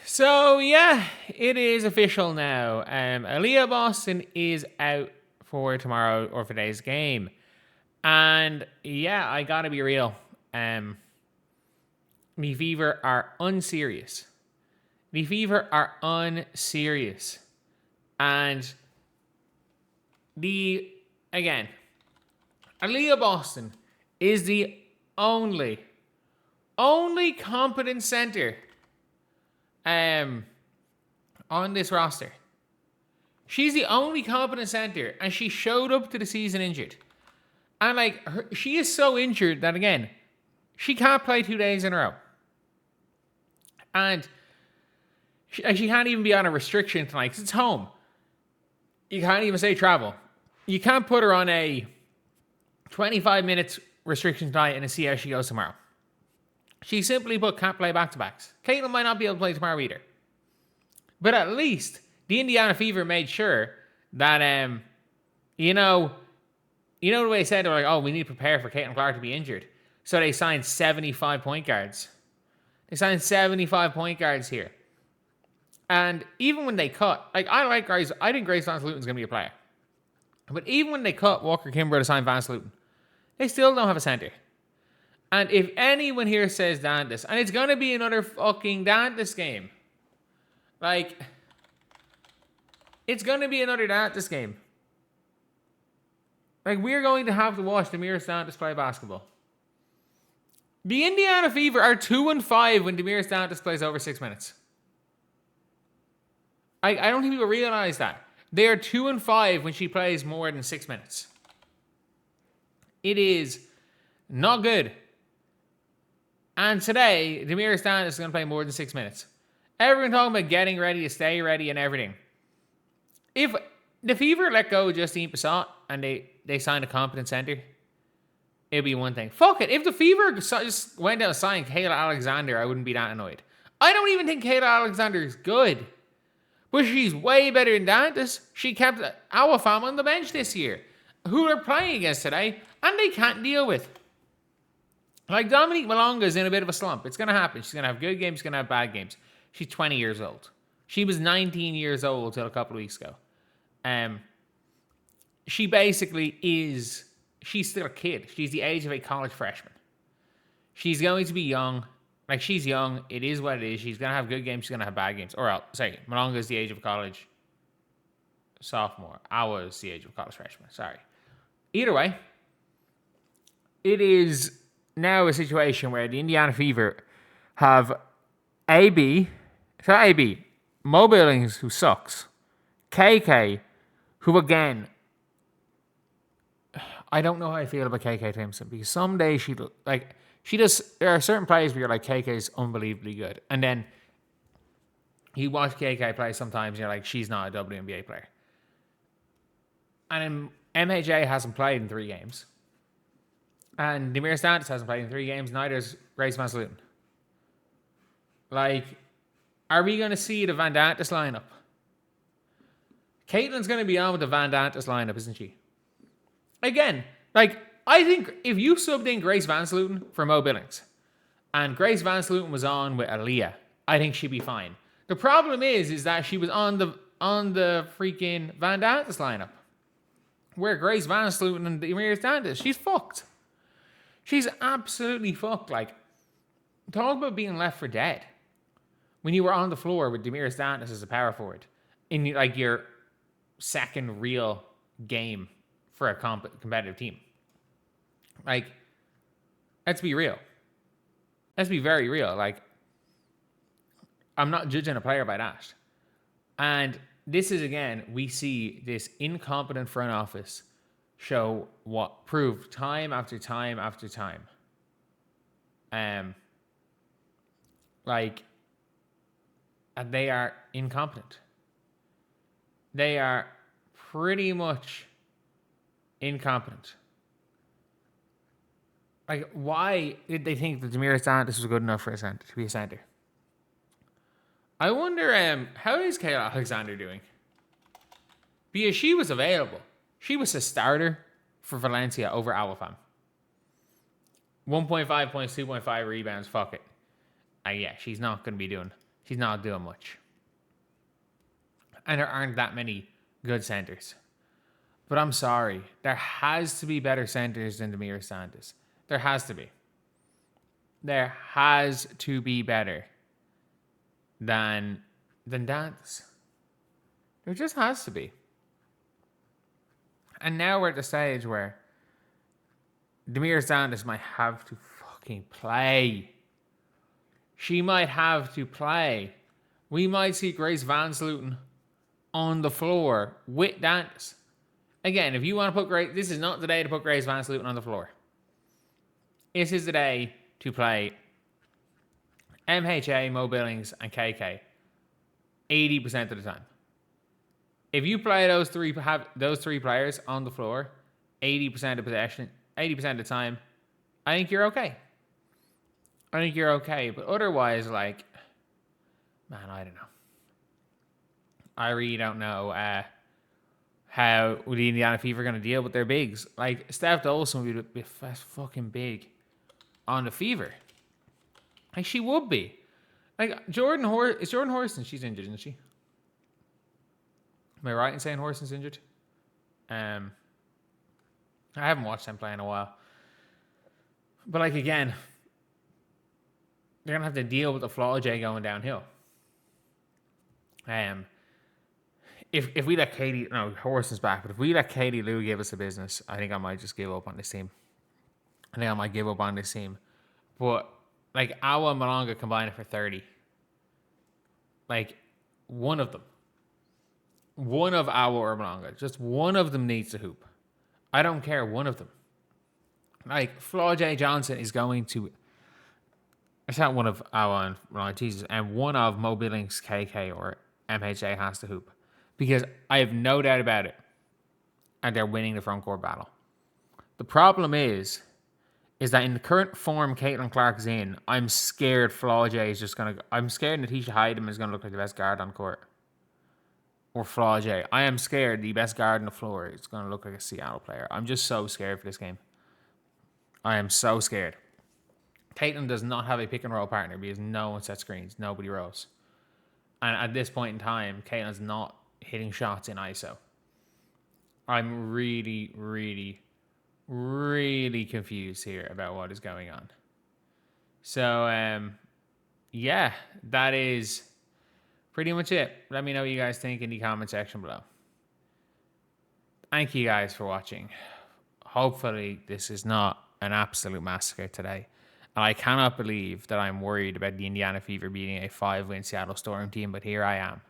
So, yeah, it is official now. Aliyah Boston is out for tomorrow or for today's game. And, yeah, I gotta be real. Me Fever are unserious. Me Fever are unserious. And again, Aliyah Boston is the only competent center on this roster. She's the only competent center, and she showed up to the season injured. And she is so injured that again, she can't play 2 days in a row. And she can't even be on a restriction tonight because it's home. You can't even say travel. You can't put her on a 25 minutes restriction tonight and see how she goes tomorrow. She simply put can't play back-to-backs. Caitlin might not be able to play tomorrow either. But at least the Indiana Fever made sure that, you know the way they said, they were like, oh, we need to prepare for Caitlin Clark to be injured. So they signed 75 point guards. They signed 75 point guards here. And even when they cut, I think Grace Van Sluten's going to be a player. But even when they cut Walker Kimbrough to sign Van Sluten, they still don't have a center. And if anyone here says Dantas, and it's going to be another fucking Dantas game. It's going to be another Dantas game. We're going to have to watch Damiris Dantas play basketball. The Indiana Fever are 2-5 when Damiris Dantas plays over 6 minutes. I don't think people realize that. They are 2-5 when she plays more than 6 minutes. It is not good. And today, Damiris Dantas is going to play more than 6 minutes. Everyone talking about getting ready to stay ready and everything. If the Fever let go of Justine Passat and they signed a competent center, it'd be one thing. Fuck it. If the Fever just went out and signed Kayla Alexander, I wouldn't be that annoyed. I don't even think Kayla Alexander is good. But she's way better than Dantas. She kept our fam on the bench this year, who they're playing against today, and they can't deal with. Dominique Malonga is in a bit of a slump. It's going to happen. She's going to have good games. She's going to have bad games. She's 20 years old. She was 19 years old till a couple of weeks ago. She basically is... She's still a kid. She's the age of a college freshman. She's going to be young. She's young. It is what it is. She's going to have good games. She's going to have bad games. Malonga is the age of a college sophomore. I was the age of a college freshman. Sorry. Either way, it is now a situation where the Indiana Fever have Mo Billings, who sucks. KK, who again... I don't know how I feel about KK Thompson because some days she does. There are certain plays where you're like, KK's unbelievably good, and then you watch KK play sometimes and you're like, she's not a WNBA player. And MHA hasn't played in 3 games, and Damiris Dantas hasn't played in 3 games. Neither is Grace Van Sluten. Are we going to see the Van Dantas lineup? Caitlin's going to be on with the Van Dantas lineup, isn't she? Again, I think if you subbed in Grace Van Sluten for Mo Billings and Grace Van Sluten was on with Aliyah, I think she'd be fine. The problem is that she was on the freaking Van Dantas lineup where Grace Van Sluten and Damiris Dantas, she's fucked. She's absolutely fucked. Talk about being left for dead when you were on the floor with Damiris Dantas as a power forward in your second real game for a competitive team. Let's be real. Let's be very real. I'm not judging a player by that. And this is, again, we see this incompetent front office show what proved time after time after time. And they are incompetent. They are pretty much incompetent. Why did they think that Damiris Dantas was good enough for to be a center? I wonder how is Kayla Alexander doing? Because she was available. She was a starter for Valencia over Awafam. 1.5 points, 2.5 rebounds, fuck it. Yeah, she's not going to be doing She's not doing much. And there aren't that many good centers. But I'm sorry. There has to be better centers than Demir Sanders. There has to be. There has to be better than Dantas. There just has to be. And now we're at the stage where Demir Sanders might have to fucking play. She might have to play. We might see Grace VanSlooten on the floor with Dantas. Again, if you want to put Grace... This is not the day to put Grace VanSlooten on the floor. This is the day to play MHA, Mo Billings, and KK 80% of the time. If you play those three players on the floor 80% of possession, 80% of the time, I think you're okay. But otherwise, like, man, I don't know. I really don't know how the Indiana Fever are going to deal with their bigs. Like, Steph Dolson would be fucking big on the Fever. Like, she would be. Like, Jordan Horston, she's injured, isn't she? Am I right in saying Horston's injured? I haven't watched them play in a while. But, like, again, they're going to have to deal with the Flaugier going downhill. If we let Katie... No, Horston's back. But if we let Katie Lou give us the business, I think I might just give up on this team. But, like, Awa and Malonga combined for 30. Like, one of them. One of Awa or Malonga. Just one of them needs to hoop. I don't care. One of them. Like, Flaugier Johnson is going to... It's not one of Awa and Malonga. Jesus. And one of Mo Billings, KK, or MHA has to hoop. Because I have no doubt about it. And they're winning the front court battle. The problem is that in the current form Caitlin Clark's in, I'm scared Flaugier is just going to... I'm scared Natisha Hyden is going to look like the best guard on court. Or Flaugier. I am scared the best guard on the floor is going to look like a Seattle player. I'm just so scared for this game. I am so scared. Caitlin does not have a pick and roll partner because no one sets screens. Nobody rolls. And at this point in time, Caitlin's not hitting shots in ISO. I'm really, really, really confused here about what is going on. So, yeah, that is pretty much it. Let me know what you guys think in the comment section below. Thank you guys for watching. Hopefully this is not an absolute massacre today. And I cannot believe that I'm worried about the Indiana Fever beating a 5-win Seattle Storm team, but here I am.